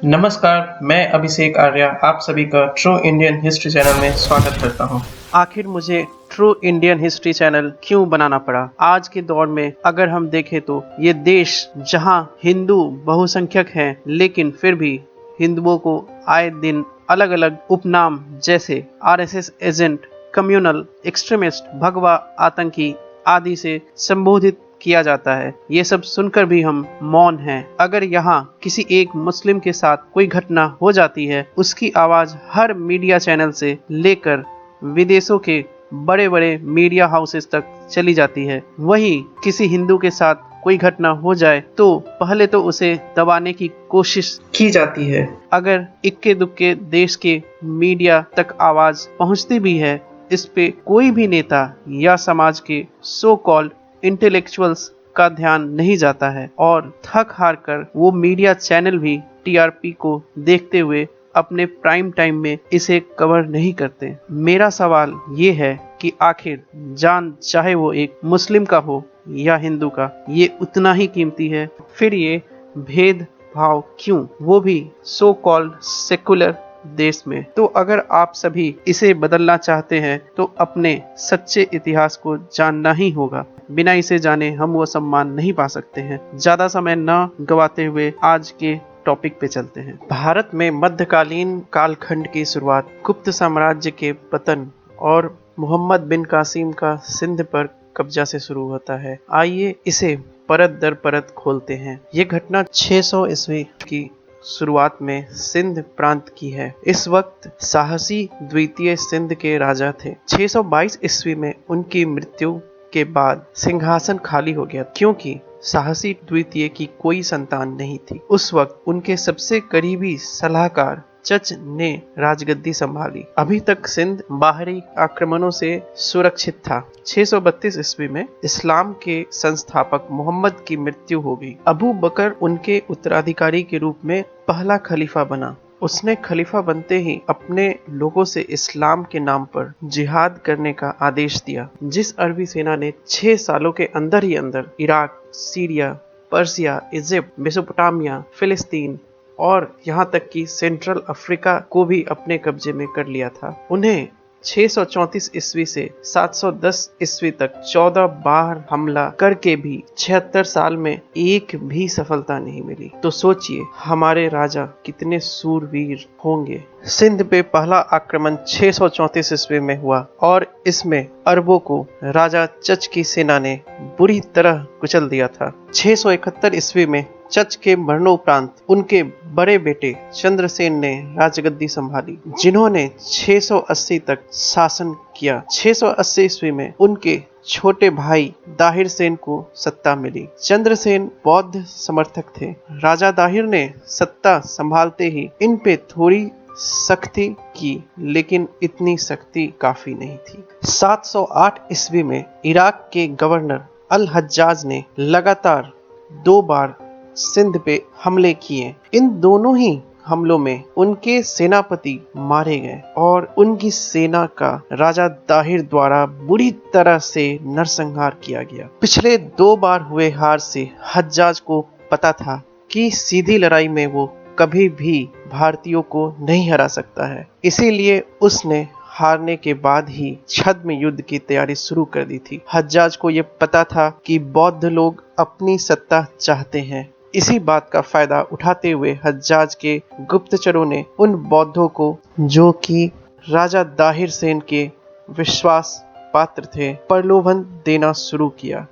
नमस्कार, मैं अभिषेक आर्या आप सभी का ट्रू इंडियन हिस्ट्री चैनल में स्वागत करता हूं। आखिर मुझे ट्रू इंडियन हिस्ट्री चैनल क्यों बनाना पड़ा? आज के दौर में अगर हम देखें तो ये देश जहां हिंदू बहुसंख्यक हैं, लेकिन फिर भी हिंदुओं को आए दिन अलग अलग उपनाम जैसे आरएसएस एजेंट, कम्युनल, एक्सट्रीमिस्ट, भगवा, आतंकी आदि से संबोधित किया जाता है। ये सब सुनकर भी हम मौन हैं। अगर यहाँ किसी एक मुस्लिम के साथ कोई घटना हो जाती है, उसकी आवाज हर मीडिया चैनल से लेकर विदेशों के बड़े बड़े मीडिया हाउसेस तक चली जाती है। वहीं किसी हिंदू के साथ कोई घटना हो जाए तो पहले तो उसे दबाने की कोशिश की जाती है। अगर इक्के दुक्के देश के मीडिया तक आवाज पहुंचती भी है, इस पे कोई भी नेता या समाज के सो कॉल्ड इंटेलेक्चुअल्स का ध्यान नहीं जाता है और थक हार कर वो मीडिया चैनल भी टीआरपी को देखते हुए अपने प्राइम टाइम में इसे कवर नहीं करते। मेरा सवाल ये है कि आखिर जान चाहे वो एक मुस्लिम का हो या हिंदू का, ये उतना ही कीमती है। फिर ये भेदभाव क्यों, वो भी सो कॉल्ड सेकुलर देश में? तो अगर आप सभी इसे बदलना चाहते हैं तो अपने सच्चे इतिहास को जानना ही होगा। बिना इसे जाने हम वो सम्मान नहीं पा सकते हैं। ज्यादा समय न गवाते हुए आज के टॉपिक पे चलते हैं। भारत में मध्यकालीन कालखंड की शुरुआत गुप्त साम्राज्य के पतन और मोहम्मद बिन कासिम का सिंध पर कब्जा से शुरू होता है। आइए इसे परत दर परत खोलते हैं। ये घटना 600 ईस्वी की शुरुआत में सिंध प्रांत की है। इस वक्त साहसी द्वितीय सिंध के राजा थे। 622 ईस्वी में उनकी मृत्यु के बाद सिंहासन खाली हो गया, क्योंकि साहसी द्वितीय की कोई संतान नहीं थी। उस वक्त उनके सबसे करीबी सलाहकार चच ने राजगद्दी संभाली। अभी तक सिंध बाहरी आक्रमणों से सुरक्षित था। 632 ईस्वी में इस्लाम के संस्थापक मोहम्मद की मृत्यु हो गई। अबू बकर उनके उत्तराधिकारी के रूप में पहला खलीफा बना। उसने खलीफा बनते ही अपने लोगों से इस्लाम के नाम पर जिहाद करने का आदेश दिया। जिस अरबी सेना ने 6 सालों के अंदर ही अंदर Iraq, Syria, Persia, Egypt, Mesopotamia, फिलिस्तीन और यहाँ तक कि सेंट्रल अफ्रीका को भी अपने कब्जे में कर लिया था, उन्हें 634 ईस्वी से 710 ईस्वी तक 14 बार हमला करके भी 76 साल में एक भी सफलता नहीं मिली। तो सोचिए हमारे राजा कितने सूरवीर होंगे। सिंध पे पहला आक्रमण 634 ईस्वी में हुआ और इसमें अरबों को राजा चच की सेना ने बुरी तरह कुचल दिया था। 671 ईस्वी में चच के मरणोपरांत उनके बड़े बेटे चंद्रसेन ने राजगद्दी संभाली, जिन्होंने 680 तक शासन किया। 680 ईस्वी में उनके छोटे भाई दाहिर सेन को सत्ता मिली। चंद्रसेन बौद्ध समर्थक थे। राजा दाहिर ने सत्ता संभालते ही इन पे थोड़ी सख्ती की, लेकिन इतनी सख्ती काफी नहीं थी। 708 ईस्वी में इराक के गवर्नर अल हज्जाज ने लगातार 2 बार सिंध पे हमले किए। इन दोनों ही हमलों में उनके सेनापति मारे गए और उनकी सेना का राजा दाहिर द्वारा बुरी तरह से नरसंहार किया गया। पिछले 2 बार हुए हार से हज्जाज को पता था कि सीधी लड़ाई में वो कभी भी भारतीयों को नहीं हरा सकता है। इसीलिए उसने हारने के बाद ही छद्म युद्ध की तैयारी शुरू कर दी थी। हज्जाज को यह पता था कि बौद्ध लोग अपनी सत्ता चाहते हैं। इसी बात का फायदा उठाते हुए हज्जाज के गुप्तचरों ने उन बौद्धों को, जो कि राजा दाहिर सेन के विश्वास पात्र थे, प्रलोभन देना शुरू किया।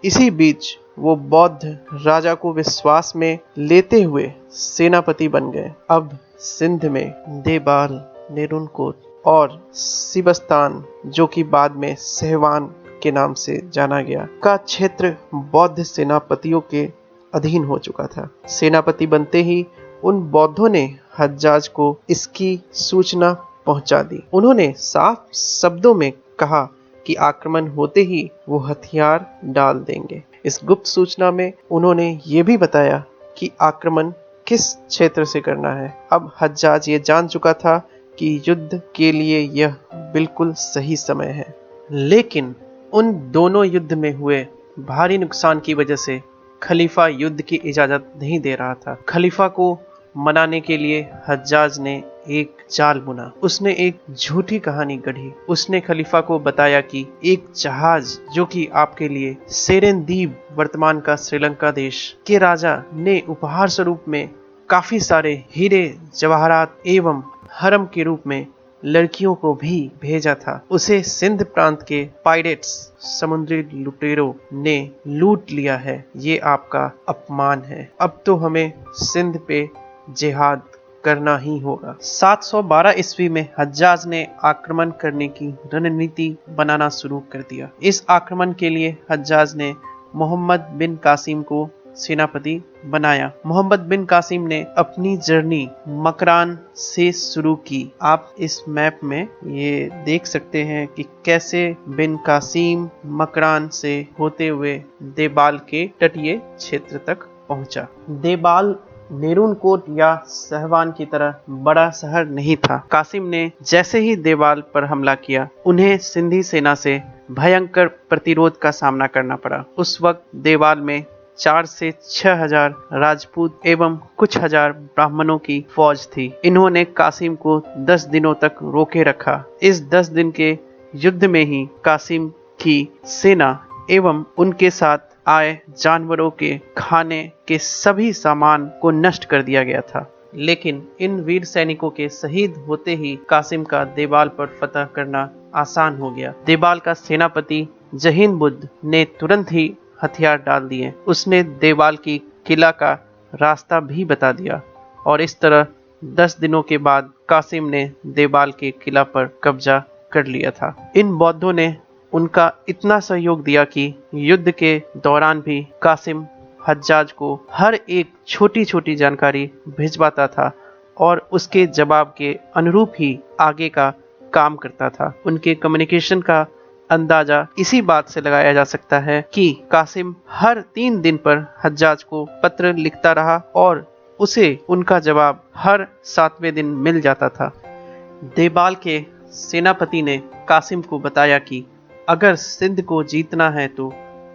इसी बीच वो बौद्ध राजा को विश्वास में लेते हुए सेनापति बन गए। अब सिंध में देबाल, नेरुनकोट और सिबस्तान, जो कि बाद में सहवान के नाम से जाना गया, का क्षेत्र बौद्ध सेनापतियों के अधीन हो चुका था। सेनापति बनते ही उन बौद्धों ने हज्जाज को इसकी सूचना पहुंचा दी। उन्होंने साफ शब्दों में कहा कि आक्रमण होते ही वो हथियार डाल देंगे। इस गुप्त सूचना में उन्होंने ये भी बताया कि आक्रमण किस क्षेत्र से करना है। अब हज्जाज ये जान चुका था कि युद्ध के लिए यह बिल्कुल सही समय है, लेकिन उन दोनों युद्ध में हुए भारी नुकसान की वजह से खलीफा युद्ध की इजाजत नहीं दे रहा था। खलीफा को मनाने के लिए हज्जाज ने एक जाल बुना। उसने एक झूठी कहानी गढ़ी। उसने खलीफा को बताया कि एक जहाज जो कि आपके लिए सेरेनदीप, वर्तमान का श्रीलंका देश के राजा ने उपहार स्वरूप में काफी सारे हीरे जवाहरात एवं हरम के रूप में लड़कियों को भी भेजा था, उसे सिंध प्रांत के पायरेट्स, समुद्री लुटेरों ने लूट लिया है। ये आपका अपमान है। अब तो हमें सिंध पे जिहाद करना ही होगा। 712 ईस्वी में हज्जाज ने आक्रमण करने की रणनीति बनाना शुरू कर दिया। इस आक्रमण के लिए हज्जाज ने मोहम्मद बिन कासिम को सेनापति बनाया। मोहम्मद बिन कासिम ने अपनी जर्नी मकरान से शुरू की। आप इस मैप में ये देख सकते हैं कि कैसे बिन कासिम मकरान से होते हुए देबाल के तटीय क्षेत्र तक पहुंचा। देबाल नेरुनकोट या सहवान की तरह बड़ा शहर नहीं था। कासिम ने जैसे ही देवाल पर हमला किया, उन्हें सिंधी सेना से भयंकर प्रतिरोध का सामना करना पड़ा। उस वक्त देवाल में 4 से 6 हजार राजपूत एवं कुछ हजार ब्राह्मणों की फौज थी। इन्होंने कासिम को 10 दिनों तक रोके रखा। इस 10 दिन के युद्ध में ही कासिम की सेना एवं उनके साथ आए जानवरों के खाने के सभी सामान को नष्ट कर दिया गया था। लेकिन इन वीर सैनिकों के शहीद होते ही कासिम का देवाल पर फतह करना आसान हो गया। देवाल का सेनापति जहीन बुद्ध ने तुरंत ही हथियार डाल दिए। उसने देवाल की किला का रास्ता भी बता दिया और इस तरह 10 दिनों के बाद कासिम ने देवाल के किला पर कब्जा कर लिया था। इन बौद्धों ने उनका इतना सहयोग दिया कि युद्ध के दौरान भी कासिम हज्जाज को हर एक छोटी छोटी जानकारी भिजवाता था और उसके जवाब के अनुरूप ही आगे का काम करता था। उनके कम्युनिकेशन का अंदाजा इसी बात से लगाया जा सकता है कि कासिम हर 3 दिन पर हज्जाज को पत्र लिखता रहा और उसे उनका जवाब हर 7वें दिन मिल जाता था। देवाल के सेनापति ने कासिम को बताया कि अगर सिंध को जीतना है तो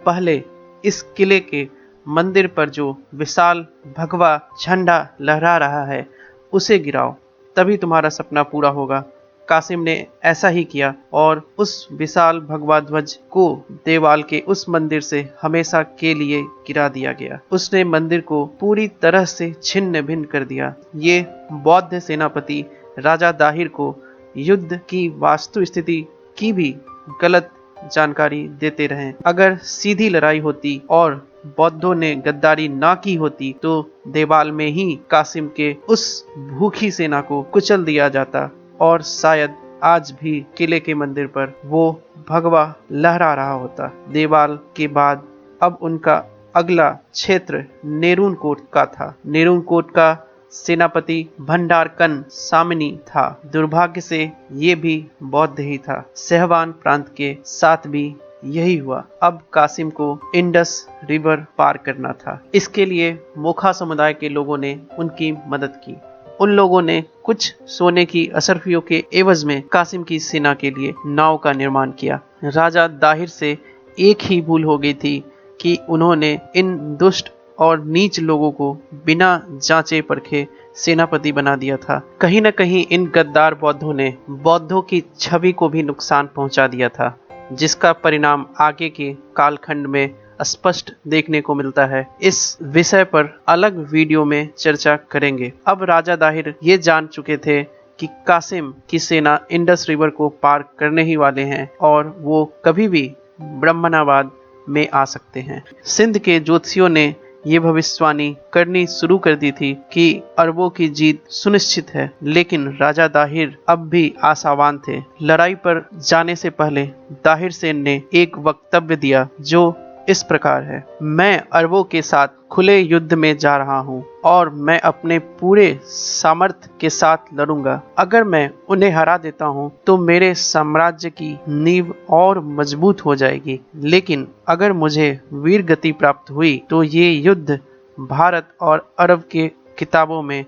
पहले इस किले के मंदिर पर जो विशाल भगवा झंडा लहरा रहा है उसे गिराओ, तभी तुम्हारा सपना पूरा होगा। कासिम ने ऐसा ही किया और उस विशाल भगवा ध्वज को देवाल के उस मंदिर से हमेशा के लिए गिरा दिया गया। उसने मंदिर को पूरी तरह से छिन्न भिन्न कर दिया। ये बौद्ध सेनापति राजा दाहिर को युद्ध की वास्तु स्थिति की भी गलत जानकारी देते रहे। अगर सीधी लड़ाई होती और बौद्धों ने गद्दारी ना की होती तो देवाल में ही कासिम के उस भूखी सेना को कुचल दिया जाता और शायद आज भी किले के मंदिर पर वो भगवा लहरा रहा होता। देवाल के बाद अब उनका अगला क्षेत्र नेरुनकोट का था। नेरुनकोट का सेनापति भंडारकन सामिनी था। दुर्भाग्य से ये भी बौद्ध ही था। सहवान प्रांत के साथ भी यही हुआ। अब कासिम को इंडस रिवर पार करना था। इसके लिए मोखा समुदाय के लोगों ने उनकी मदद की। उन लोगों ने कुछ सोने की असरफियों के एवज में कासिम की सेना के लिए नाव का निर्माण किया। राजा दाहिर से एक ही भूल हो गई थी कि उन्होंने इन दुष्ट और नीच लोगों को बिना जांचे परखे सेनापति बना दिया था। कहीं न कहीं इन गद्दार बौद्धों ने बौद्धों की छवि को भी नुकसान पहुंचा दिया था, जिसका परिणाम आगे के कालखंड में स्पष्ट देखने को मिलता है। इस विषय पर अलग वीडियो में चर्चा करेंगे। अब राजा दाहिर ये जान चुके थे कि कासिम की सेना इंडस रिवर को पार करने ही वाले हैं और वो कभी भी ब्रह्मणाबाद में आ सकते हैं। सिंध के ज्योतिषियों ने ये भविष्यवाणी करनी शुरू कर दी थी कि अरबों की जीत सुनिश्चित है, लेकिन राजा दाहिर अब भी आशावान थे। लड़ाई पर जाने से पहले दाहिर सेन ने एक वक्तव्य दिया जो इस प्रकार है: मैं अरबों के साथ खुले युद्ध में जा रहा हूं और मैं अपने पूरे सामर्थ्य के साथ लड़ूंगा। अगर मैं उन्हें हरा देता हूं तो मेरे साम्राज्य की नींव और मजबूत हो जाएगी, लेकिन अगर मुझे वीर गति प्राप्त हुई तो ये युद्ध भारत और अरब के किताबों में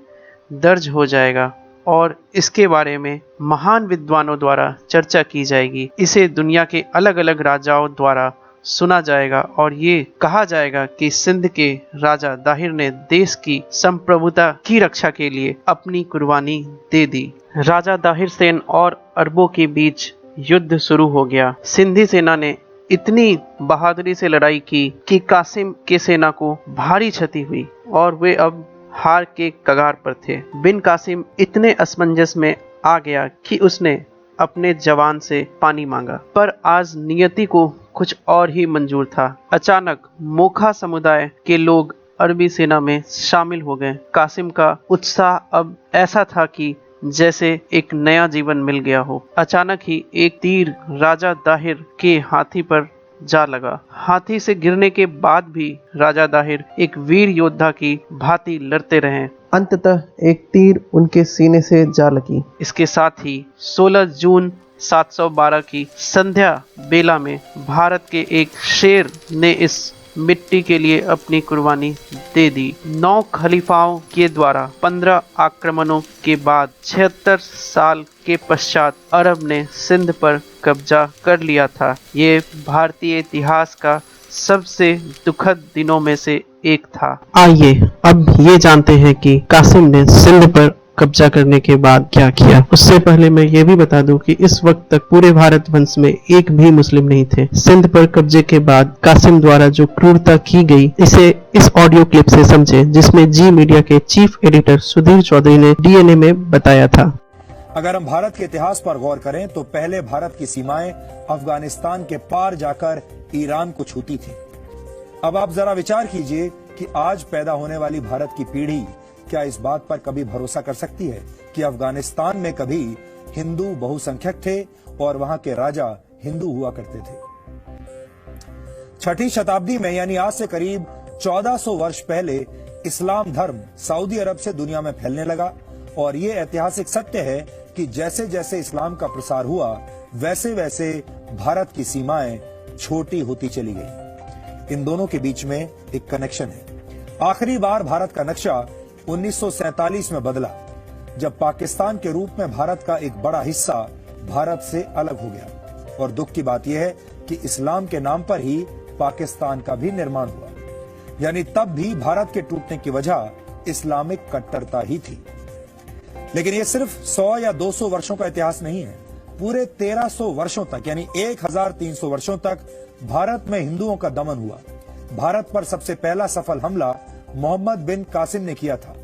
दर्ज हो जाएगा और इसके बारे में महान विद्वानों द्वारा चर्चा की जाएगी। इसे दुनिया के अलग अलग राजाओं द्वारा सुना जाएगा और ये कहा जाएगा कि सिंध के राजा दाहिर ने देश की संप्रभुता की रक्षा के लिए अपनी कुर्बानी दे दी। राजा दाहिर सेन और अरबों के बीच युद्ध शुरू हो गया। सिंधी सेना ने इतनी बहादुरी से लड़ाई की कि कासिम के सेना को भारी क्षति हुई और वे अब हार के कगार पर थे। बिन कासिम इतने असमंजस में आ गया कि उसने अपने जवान से पानी मांगा, पर आज नियति को कुछ और ही मंजूर था। अचानक मोखा समुदाय के लोग अरबी सेना में शामिल हो गए। कासिम का उत्साह अब ऐसा था कि जैसे एक नया जीवन मिल गया हो। अचानक ही एक तीर राजा दाहिर के हाथी पर जा लगा। हाथी से गिरने के बाद भी राजा दाहिर एक वीर योद्धा की भांति लड़ते रहे। अंततः एक तीर उनके सीने से जा लगी। इसके साथ ही 16 जून 712 की संध्या बेला में भारत के एक शेर ने इस मिट्टी के लिए अपनी कुर्बानी दे दी। 9 खलीफाओं के द्वारा 15 आक्रमणों के बाद 76 साल के पश्चात अरब ने सिंध पर कब्जा कर लिया था। ये भारतीय इतिहास का सबसे दुखद दिनों में से एक था। आइए अब ये जानते हैं कि कासिम ने सिंध पर कब्जा करने के बाद क्या किया। उससे पहले मैं ये भी बता दूं कि इस वक्त तक पूरे भारत वंश में एक भी मुस्लिम नहीं थे। सिंध पर कब्जे के बाद कासिम द्वारा जो क्रूरता की गई, इसे इस ऑडियो क्लिप से समझें, जिसमें जी मीडिया के चीफ एडिटर सुधीर चौधरी ने डीएनए में बताया था। अगर हम भारत के इतिहास पर गौर करें तो पहले भारत की सीमाएं अफगानिस्तान के पार जाकर ईरान को छूती थी। अब आप जरा विचार कीजिए कि आज पैदा होने वाली भारत की पीढ़ी क्या इस बात पर कभी भरोसा कर सकती है कि अफगानिस्तान में कभी हिंदू बहुसंख्यक थे और वहां के राजा हिंदू हुआ करते थे। 6ठी शताब्दी में यानी आज से करीब 1400 वर्ष पहले इस्लाम धर्म सऊदी अरब से दुनिया में फैलने लगा और ये ऐतिहासिक सत्य है कि जैसे जैसे इस्लाम का प्रसार हुआ वैसे वैसे भारत की सीमाएं छोटी होती चली गई। इन दोनों के बीच में एक कनेक्शन है। आखिरी बार भारत का नक्शा 1947 में बदला, जब पाकिस्तान के रूप में भारत का एक बड़ा हिस्सा भारत से अलग हो गया। और दुख की बात यह है कि इस्लाम के नाम पर ही पाकिस्तान का भी निर्माण हुआ, यानी तब भी भारत के टूटने की वजह इस्लामिक कट्टरता ही थी। लेकिन यह सिर्फ 100 या 200 वर्षों का इतिहास नहीं है। पूरे 1300 वर्षों तक यानी 1300 वर्षों तक भारत में हिंदुओं का दमन हुआ। भारत पर सबसे पहला सफल हमला मोहम्मद बिन कासिम ने किया था।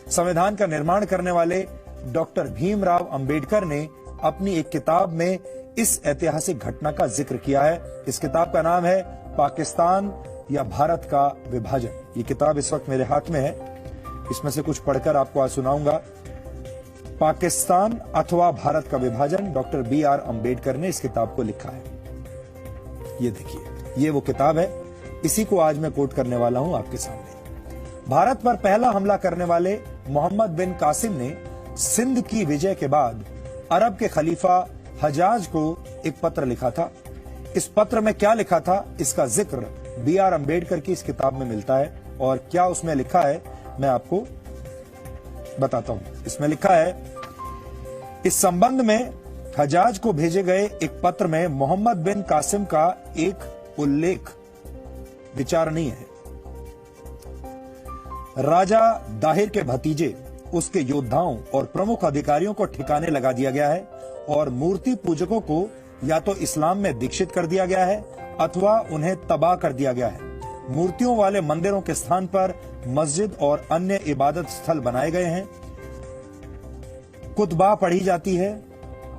संविधान का निर्माण करने वाले डॉक्टर भीमराव अंबेडकर ने अपनी एक किताब में इस ऐतिहासिक घटना का जिक्र किया है। इस किताब का नाम है पाकिस्तान या भारत का विभाजन। ये किताब इस वक्त मेरे हाथ में है। इसमें से कुछ पढ़कर आपको आज सुनाऊंगा। पाकिस्तान अथवा भारत का विभाजन, डॉक्टर BR अंबेडकर ने इस किताब को लिखा है। ये देखिए, ये वो किताब है। इसी को आज मैं कोट करने वाला हूं आपके सामने। भारत पर पहला हमला करने वाले मोहम्मद बिन कासिम ने सिंध की विजय के बाद अरब के खलीफा हजाज को एक पत्र लिखा था। इस पत्र में क्या लिखा था, इसका जिक्र BR अंबेडकर की इस किताब में मिलता है। और क्या उसमें लिखा है मैं आपको बताता हूं। इसमें लिखा है, इस संबंध में हजाज को भेजे गए एक पत्र में मोहम्मद बिन कासिम का एक उल्लेख विचारणीय है। राजा दाहिर के भतीजे, उसके योद्धाओं और प्रमुख अधिकारियों को ठिकाने लगा दिया गया है और मूर्ति पूजकों को या तो इस्लाम में दीक्षित कर दिया गया है अथवा उन्हें तबाह कर दिया गया है। मूर्तियों वाले मंदिरों के स्थान पर मस्जिद और अन्य इबादत स्थल बनाए गए हैं। कुतबा पढ़ी जाती है,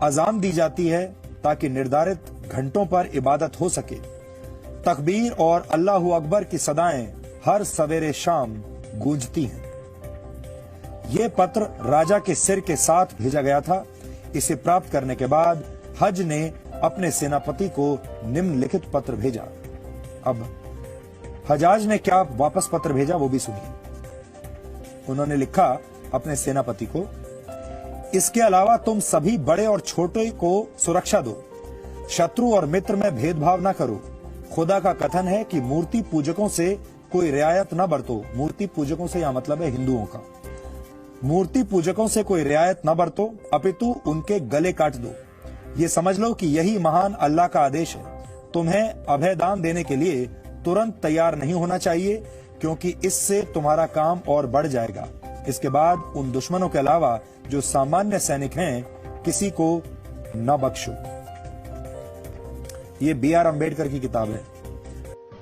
अजान दी जाती है ताकि निर्धारित घंटों पर इबादत हो सके। तकबीर और अल्लाहू अकबर की सदाएं हर सवेरे शाम गूंजती हैं। यह पत्र राजा के सिर के साथ भेजा गया था। इसे प्राप्त करने के बाद हज ने अपने सेनापति को निम्नलिखित पत्र भेजा। अब हजाज ने क्या वापस पत्र भेजा वो भी सुनिए। उन्होंने लिखा अपने सेनापति को, इसके अलावा तुम सभी बड़े और छोटे को सुरक्षा दो, शत्रु और मित्र में भेदभाव न करो। खुदा का कथन है कि मूर्ति पूजकों से कोई रियायत न बरतो। मूर्ति पूजकों से यह मतलब है हिंदुओं का। मूर्ति पूजकों से कोई रियायत न बरतो, अपितु उनके गले काट दो। ये समझ लो कि यही महान अल्लाह का आदेश है। तुम्हें अभयदान देने के लिए तुरंत तैयार नहीं होना चाहिए, क्योंकि इससे तुम्हारा काम और बढ़ जाएगा। इसके बाद उन दुश्मनों के अलावा जो सामान्य सैनिक हैं, किसी को न बख्शो। ये B.R. अम्बेडकर की किताब है।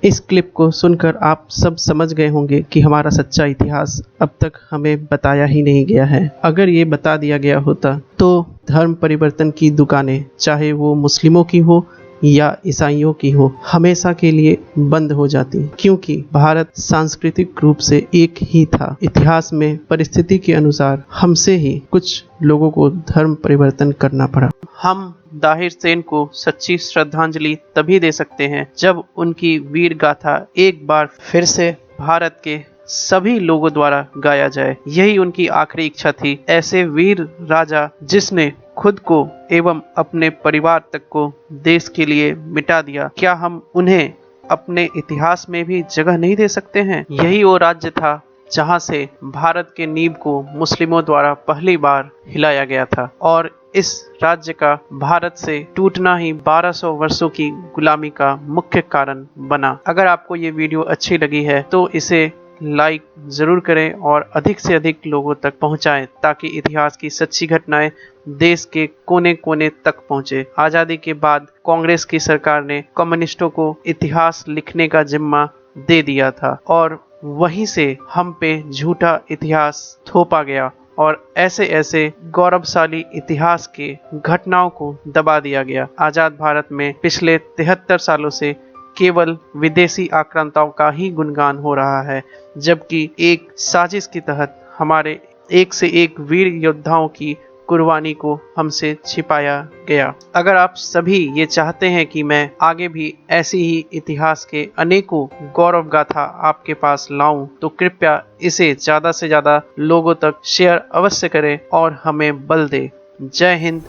इस क्लिप को सुनकर आप सब समझ गए होंगे कि हमारा सच्चा इतिहास अब तक हमें बताया ही नहीं गया है। अगर ये बता दिया गया होता तो धर्म परिवर्तन की दुकानें, चाहे वो मुस्लिमों की हो या ईसाइयों की हो, हमेशा के लिए बंद हो जाती, क्योंकि भारत सांस्कृतिक रूप से एक ही था। इतिहास में परिस्थिति के अनुसार हमसे ही कुछ लोगों को धर्म परिवर्तन करना पड़ा। हम दाहिर सेन को सच्ची श्रद्धांजलि तभी दे सकते हैं जब उनकी वीर गाथा एक बार फिर से भारत के सभी लोगों द्वारा गाया जाए। यही उनकी आखिरी इच्छा थी। ऐसे वीर राजा जिसने खुद को एवं अपने परिवार तक को देश के लिए मिटा दिया, क्या हम उन्हें अपने इतिहास में भी जगह नहीं दे सकते हैं? यही वो राज्य था जहां से भारत के नींव को मुस्लिमों द्वारा पहली बार हिलाया गया था, और इस राज्य का भारत से टूटना ही 1200 वर्षों की गुलामी का मुख्य कारण बना। अगर आपको ये वीडियो अच्छी लगी है तो इसे लाइक जरूर करें और अधिक से अधिक लोगों तक पहुंचाएं, ताकि इतिहास की सच्ची घटनाएं देश के कोने कोने तक पहुंचे। आजादी के बाद कांग्रेस की सरकार ने कम्युनिस्टों को इतिहास लिखने का जिम्मा दे दिया था, और वहीं से हम पे झूठा इतिहास थोपा गया और ऐसे ऐसे गौरवशाली इतिहास के घटनाओं को दबा दिया गया। आजाद भारत में पिछले 73 सालों से केवल विदेशी आक्रांताओं का ही गुणगान हो रहा है, जबकि एक साजिश के तहत हमारे एक से एक वीर योद्धाओं की कुर्बानी को हमसे छिपाया गया। अगर आप सभी ये चाहते हैं कि मैं आगे भी ऐसी ही इतिहास के अनेकों गौरव गाथा आपके पास लाऊं, तो कृपया इसे ज़्यादा से ज़्यादा लोगों तक शेयर अवश्य करें और हमें बल दें। जय हिंद,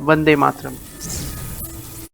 वंदे मातरम।